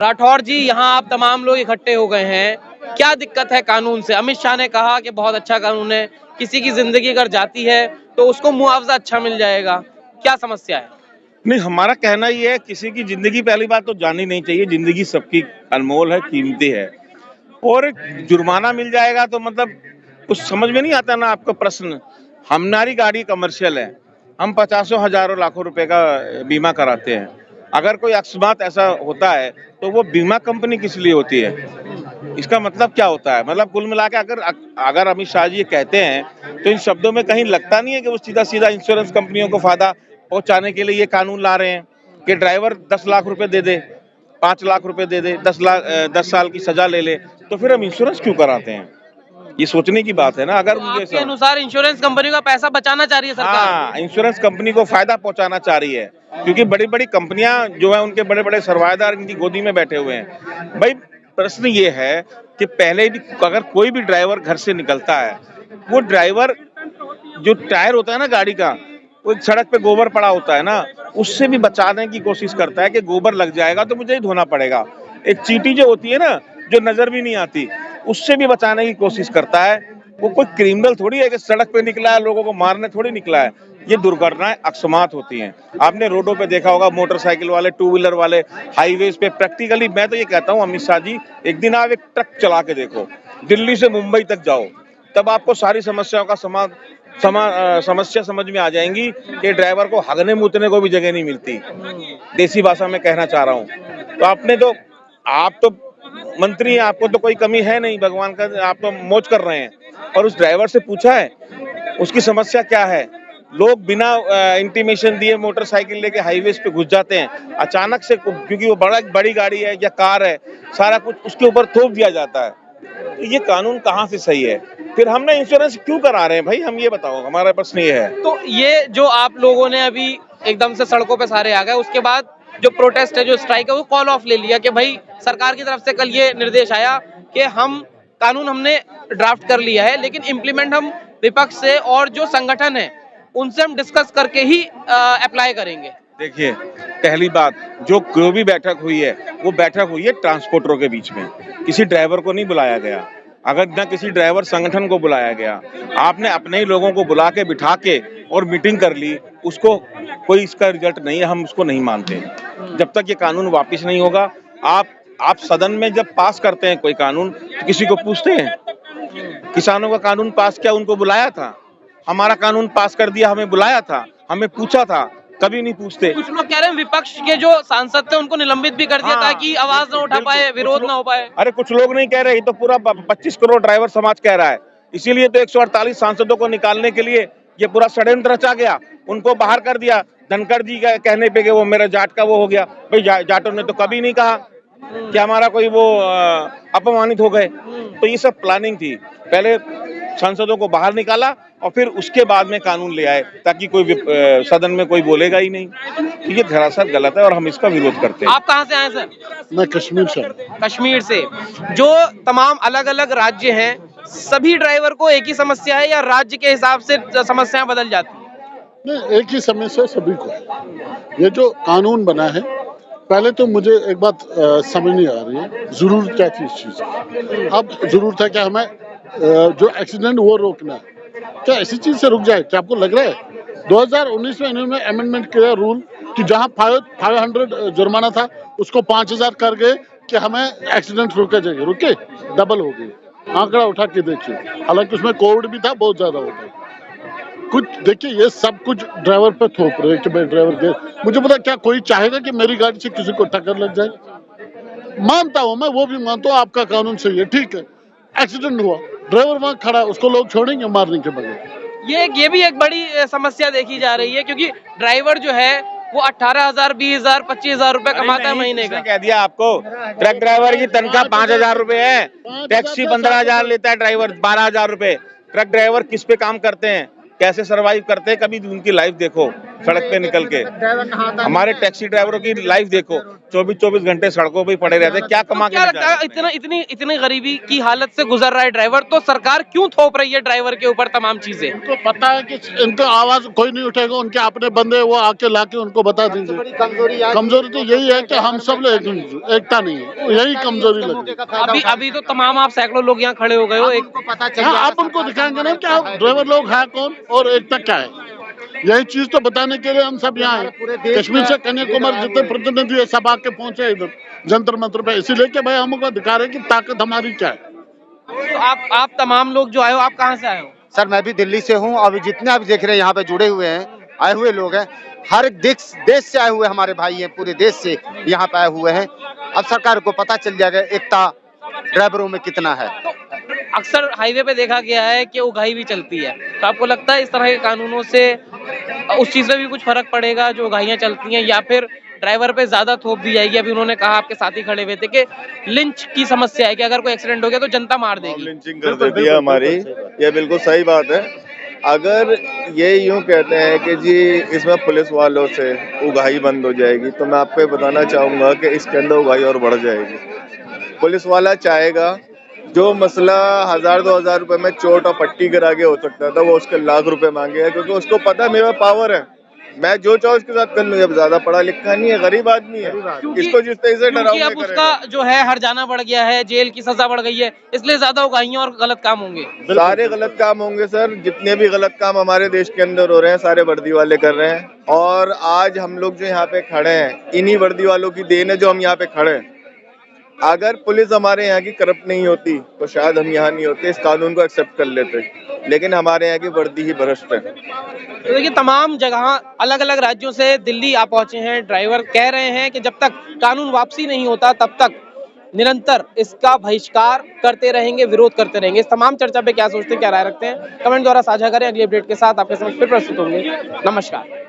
राठौर जी, यहाँ आप तमाम लोग इकट्ठे हो गए हैं, क्या दिक्कत है कानून से? अमित शाह ने कहा कि बहुत अच्छा कानून है, किसी की जिंदगी अगर जाती है तो उसको मुआवजा अच्छा मिल जाएगा, क्या समस्या है? नहीं, हमारा कहना ये है किसी की जिंदगी पहली बात तो जानी नहीं चाहिए। जिंदगी सबकी अनमोल है, कीमती है। और जुर्माना मिल जाएगा तो मतलब कुछ समझ में नहीं आता ना आपका प्रश्न। हमारी गाड़ी कमर्शियल है, हम पचासों हजारों लाखों रुपए का बीमा कराते हैं। अगर कोई अकस्मात ऐसा होता है तो वो बीमा कंपनी किस लिए होती है? इसका मतलब क्या होता है? मतलब कुल मिला के अगर अगर अमित शाह जी ये कहते हैं तो इन शब्दों में कहीं लगता नहीं है कि वो सीधा सीधा इंश्योरेंस कंपनियों को फायदा पहुंचाने के लिए ये कानून ला रहे हैं कि ड्राइवर 10 लाख रुपए दे दे, 5 लाख रुपए दे दे, 10 साल की सजा ले ले, तो फिर हम इंश्योरेंस क्यों कराते हैं? ये सोचने की बात है ना। अगर तो मुझे आपके अनुसार इंश्योरेंस कंपनी का पैसा बचाना चाह रही है सरकार? हाँ, इंश्योरेंस कंपनी को फायदा पहुंचाना चाह रही है, क्योंकि बड़ी बड़ी कंपनियां जो है उनके बड़े बड़े सरमाएदार इनकी गोदी में बैठे हुए हैं। भाई प्रश्न ये है कि पहले भी अगर कोई भी ड्राइवर घर से निकलता है, वो ड्राइवर जो टायर होता है ना गाड़ी का, वो सड़क पे गोबर पड़ा होता है ना, उससे भी बचाने की कोशिश करता है कि गोबर लग जाएगा तो मुझे ही धोना पड़ेगा। एक चींटी जो होती है ना, जो नजर भी नहीं आती, उससे भी बचाने की कोशिश करता है। वो कोई क्रिमिनल थोड़ी है कि सड़क पे निकला है, लोगों को मारने थोड़ी निकला है। ये दुर्घटनाएं अकस्मात होती हैं। आपने रोडों पे देखा होगा, मोटरसाइकिल वाले, टू व्हीलर वाले हाईवेज पे प्रैक्टिकली, मैं तो ये कहता हूँ अमित शाह जी, एक दिन आप एक ट्रक चला के देखो, दिल्ली से मुंबई तक जाओ, तब आपको सारी समस्याओं का समस्या समझ में आ जाएंगी कि ड्राइवर को हगने मूतने को भी जगह नहीं मिलती। देसी भाषा में कहना चाह रहा हूँ। तो आप तो मंत्री हैं, आपको तो कोई कमी है नहीं, भगवान का आप तो मौज कर रहे हैं। और उस ड्राइवर से पूछा है उसकी समस्या क्या है? लोग बिना इंटीमेशन दिए मोटरसाइकिल लेके हाईवेज पे घुस जाते हैं अचानक से, क्योंकि वो बड़ी गाड़ी है या कार है, सारा कुछ उसके ऊपर थोप दिया जाता है। तो ये कानून कहाँ से सही है? फिर हमने इंश्योरेंस क्यों करा रहे हैं भाई, हम ये बताओ, हमारा प्रश्न ये है। तो ये जो आप लोगों ने अभी एकदम से सड़कों पे सारे आ गए, उसके बाद जो प्रोटेस्ट है, जो स्ट्राइक है, वो कॉल ऑफ ले लिया कि भाई सरकार की तरफ से कल ये निर्देश आया कि हम कानून हमने ड्राफ्ट कर लिया है, लेकिन इम्प्लीमेंट हम विपक्ष से और जो संगठन है उनसे हम डिस्कस करके ही अप्लाई करेंगे। देखिए, पहली बात, जो भी बैठक हुई है वो बैठक हुई है ट्रांसपोर्टरों के बीच में, किसी ड्राइवर को नहीं बुलाया गया। अगर न किसी ड्राइवर संगठन को बुलाया गया, आपने अपने ही लोगों को बुला के बिठा के और मीटिंग कर ली, उसको कोई इसका रिजल्ट नहीं है, हम उसको नहीं मानते। जब तक ये कानून वापस नहीं होगा, आप सदन में जब पास करते हैं कोई कानून तो किसी को पूछते हैं? किसानों का कानून पास किया, उनको बुलाया था? हमारा कानून पास कर दिया, हमें बुलाया था, हमें पूछा था? कभी नहीं पूछते। कुछ लोग कह रहे हैं विपक्ष के जो सांसद थे उनको निलंबित भी कर दिया ताकि आवाज ना उठा पाए, विरोध ना हो पाए। अरे कुछ लोग नहीं कह रहे, ये तो पूरा 25 करोड़ ड्राइवर समाज कह रहा है। इसीलिए तो 148 सांसदों को निकालने के लिए ये पूरा षड्यंत्र रचा गया, उनको बाहर कर दिया धनखड़ जी के कहने पे कि वो मेरा जाट का वो हो गया। भाई जाटों ने तो कभी नहीं कहा कि हमारा कोई वो अपमानित हो गए। तो ये सब प्लानिंग थी। पहले सांसदों को बाहर निकाला और फिर उसके बाद में कानून ले आए ताकि कोई सदन में कोई बोलेगा ही नहीं। ये दरअसल गलत है और हम इसका विरोध करते हैं। आप कहाँ से आए सर? मैं कश्मीर से। कश्मीर से। जो तमाम अलग अलग राज्य हैं, सभी ड्राइवर को एक ही समस्या है या राज्य के हिसाब से समस्याएं बदल जाती हैं? नहीं, एक ही समस्या सभी को। ये जो कानून बना है, पहले तो मुझे एक बात समझ नहीं आ रही है, जरूरत क्या थी इस चीज की? अब जरूरत है कि हमें जो एक्सीडेंट वो रोकना है, क्या ऐसी चीज से रुक जाए? क्या आपको लग रहा है 2019 में इन्होंने अमेंडमेंट किया रूल कि जहां 500 जुर्माना था उसको 5000 कर गए कि हमें एक्सीडेंट रोके जाएंगे, रुके डबल हो गई। आंकड़ा उठा के देखिए, हालांकि उसमें कोविड भी था, बहुत ज्यादा होता है कुछ। देखिए, ये सब कुछ ड्राइवर पे थोप रहे कि भाई ड्राइवर दे। मुझे पता, क्या कोई चाहेगा कि मेरी गाड़ी से किसी को टक्कर लग जाए? मानता हूं मैं, वो भी मानता हूं आपका कानून सही है, ठीक है। एक्सीडेंट हुआ, ड्राइवर वहां खड़ा है, उसको लोग छोड़ेंगे मारने के बगैर? ये भी एक बड़ी समस्या देखी जा रही है, क्योंकि ड्राइवर जो है वो 18,000, 20,000, 25,000 रुपए कमाता है महीने का। कह दिया आपको, ट्रक ड्राइवर की तनख्वाह 5,000 रुपए है, टैक्सी 15,000 लेता है ड्राइवर, 12,000 रुपए। ट्रक ड्राइवर किस पे काम करते हैं? कैसे सरवाइव करते हैं, कभी उनकी लाइफ देखो सड़क पे निकल के। हमारे टैक्सी ड्राइवरों की लाइफ देखो, 24-24 घंटे सड़कों पे पड़े रहते हैं, क्या तो कमा के क्या ले जा लगता रहे है हैं? इतनी गरीबी की हालत से गुजर रहा है ड्राइवर, तो सरकार क्यों थोप रही है ड्राइवर के ऊपर तमाम चीजें? उनको पता है कि इनको आवाज कोई नहीं उठेगा, उनके अपने बंदे वो आके लाके उनको बता दीजिए। कमजोरी तो यही है कि हम सब लोग एकता नहीं है, यही कमजोरी लगी। अभी तो तमाम आप सैकड़ों लोग यहाँ खड़े हो गए हो, एक हाँ, आप उनको दिखाएंगे ना क्या ड्राइवर लोग हैं कौन और एकता क्या है। यही चीज तो बताने के लिए हम सब यहाँ हैं। कश्मीर से कन्याकुमारी जितने प्रतिनिधि है सब आके पहुंचे इधर जंतर मंत्र पे, इसीलिए कि भाई हमको दिखा रहे हैं कि ताकत हमारी क्या है। तो आप तमाम लोग जो आए हो, आप कहाँ से आए हो? सर मैं भी दिल्ली से हूँ। अभी जितने आप देख रहे हैं यहाँ पे जुड़े हुए हैं, आए हुए लोग हैं, हर देश से आए हुए हमारे भाई हैं, पूरे देश से यहाँ पे आए हुए हैं। अब सरकार को पता चल जाएगा एकता ड्राइवरों में कितना है। तो अक्सर हाईवे पे देखा गया है कि उगाही भी चलती है, तो आपको लगता है इस तरह के कानूनों से उस चीज में भी कुछ फर्क पड़ेगा जो उगाहियां चलती हैं, या फिर ड्राइवर पे ज्यादा थोप दी जाएगी? अभी उन्होंने कहा, आपके साथी खड़े हुए थे, कि लिंच की समस्या है कि अगर कोई एक्सीडेंट हो गया तो जनता मार देगी। लिंचिंग कर देती है हमारी, ये बिल्कुल सही बात है। अगर ये यूं कहते हैं कि जी इसमें पुलिस वालों से उगाही बंद हो जाएगी, तो मैं आपको बताना चाहूंगा कि इसके अंदर उगाही और बढ़ जाएगी। पुलिस वाला चाहेगा जो मसला 1000-2000 रुपए में चोट और पट्टी करा के हो सकता था, वो उसके लाख रुपए मांगेगा, क्योंकि उसको पता है मेरा पावर है, मैं जो चाहूँ उसके साथ कर लूँ। अब ज्यादा पढ़ा लिखा नहीं है, गरीब आदमी है, इसको जिस तरह से क्योंकि अब डराओगे उसका जो है हर जाना बढ़ गया है, जेल की सजा बढ़ गई है, इसलिए ज्यादा उगाहियां और गलत काम होंगे। सारे गलत काम होंगे सर। जितने भी गलत काम हमारे देश के अंदर हो रहे हैं, सारे वर्दी वाले कर रहे हैं। और आज हम लोग जो यहाँ पे खड़े हैं, इन्हीं वर्दी वालों की देन है जो हम यहाँ पे खड़े हैं। अगर पुलिस हमारे यहाँ की करप्ट नहीं होती तो शायद हम यहाँ नहीं होते, इस कानून को एक्सेप्ट कर लेते, लेकिन हमारे यहाँ की वर्दी ही भ्रष्ट है। तो देखिए, तमाम जगह अलग अलग राज्यों से दिल्ली आ पहुंचे हैं ड्राइवर, कह रहे हैं कि जब तक कानून वापसी नहीं होता तब तक निरंतर इसका बहिष्कार करते रहेंगे, विरोध करते रहेंगे। इस तमाम चर्चा पे क्या सोचते हैं, क्या राय रखते हैं, कमेंट द्वारा साझा करें। अगली अपडेट के साथ आपके समक्ष फिर प्रस्तुत होंगे। नमस्कार।